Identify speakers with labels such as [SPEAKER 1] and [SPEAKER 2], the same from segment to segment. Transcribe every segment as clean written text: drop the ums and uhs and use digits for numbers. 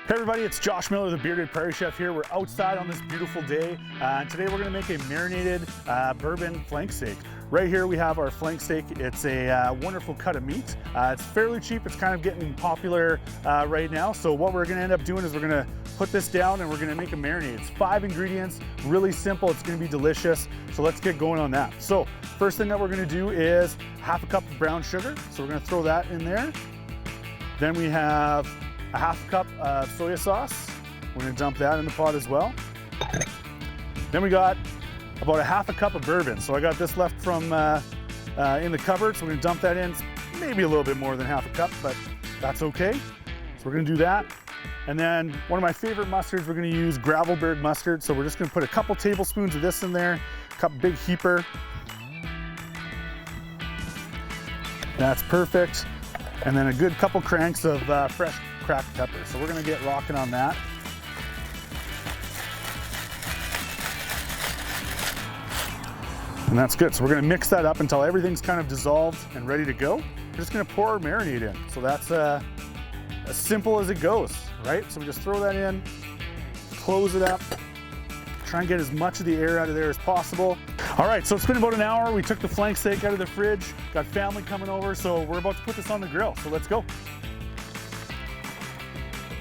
[SPEAKER 1] Hey everybody, it's Josh Miller, the Bearded Prairie Chef here. We're outside on this beautiful day. And today we're gonna make a marinated bourbon flank steak. Right here we have our flank steak. It's a wonderful cut of meat. It's fairly cheap. It's kind of getting popular right now. So what we're gonna end up doing is we're gonna put this down and we're gonna make a marinade. It's 5 ingredients, really simple. It's gonna be delicious. So let's get going on that. So first thing that we're gonna do is half a cup of brown sugar. So we're gonna throw that in there. Then we have a half cup of soy sauce. We're gonna dump that in the pot as well. Then we got about a half a cup of bourbon. So I got this left from in the cupboard, so we're gonna dump that in. It's maybe a little bit more than half a cup, but that's okay. So we're gonna do that. And then one of my favorite mustards, we're gonna use Gravelberg mustard. So we're just gonna put a couple tablespoons of this in there, big heaper. That's perfect. And then a good couple cranks of fresh cracked pepper. So we're gonna get rocking on that. And that's good. So we're gonna mix that up until everything's kind of dissolved and ready to go. We're just gonna pour our marinade in. So that's as simple as it goes, right? So we just throw that in, close it up, try and get as much of the air out of there as possible. All right, so it's been about an hour. We took the flank steak out of the fridge, got family coming over, so we're about to put this on the grill, so let's go.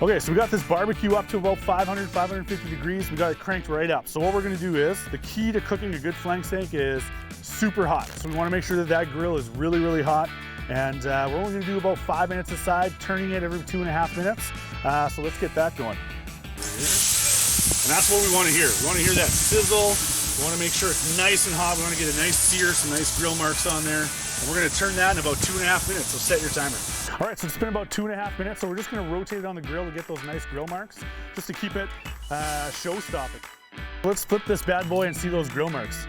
[SPEAKER 1] Okay, so we got this barbecue up to about 500, 550 degrees. We got it cranked right up. So what we're gonna do is, the key to cooking a good flank steak is super hot. So we wanna make sure that that grill is really, really hot. And we're only gonna do about 5 minutes aside, turning it every 2.5 minutes. So let's get that going. And that's what we wanna hear. We wanna hear that sizzle. We wanna make sure it's nice and hot. We wanna get a nice sear, some nice grill marks on there. And we're gonna turn that in about 2.5 minutes, so set your timer. All right, so it's been about 2.5 minutes, so we're just gonna rotate it on the grill to get those nice grill marks, just to keep it show-stopping. Let's flip this bad boy and see those grill marks.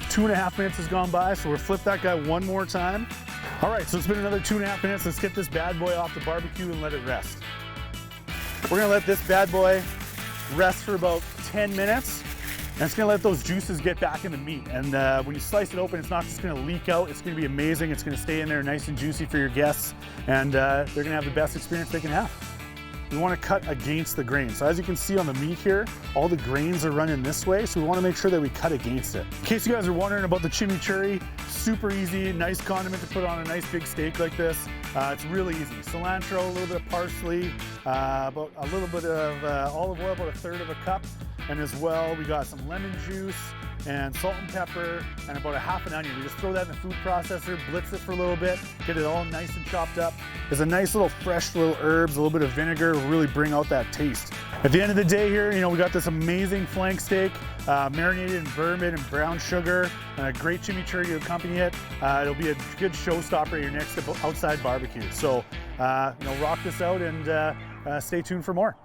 [SPEAKER 1] 2.5 minutes has gone by, so we'll flip that guy one more time. All right, so it's been another 2.5 minutes. Let's get this bad boy off the barbecue and let it rest. We're gonna let this bad boy rest for about 10 minutes. And it's gonna let those juices get back in the meat. And when you slice it open, it's not just gonna leak out. It's gonna be amazing. It's gonna stay in there nice and juicy for your guests. And they're gonna have the best experience they can have. We wanna cut against the grain. So as you can see on the meat here, all the grains are running this way. So we wanna make sure that we cut against it. In case you guys are wondering about the chimichurri, super easy, nice condiment to put on a nice big steak like this. It's really easy. Cilantro, a little bit of parsley, about a little bit of olive oil, about 1/3 of a cup. And as well, we got some lemon juice and salt and pepper and about a half an onion. We just throw that in the food processor, blitz it for a little bit, get it all nice and chopped up. There's a nice little fresh little herbs, a little bit of vinegar will really bring out that taste. At the end of the day here, you know, we got this amazing flank steak, marinated in bourbon and brown sugar, and a great chimichurri to accompany it. It'll be a good showstopper at your next outside barbecue. So, you know, rock this out and stay tuned for more.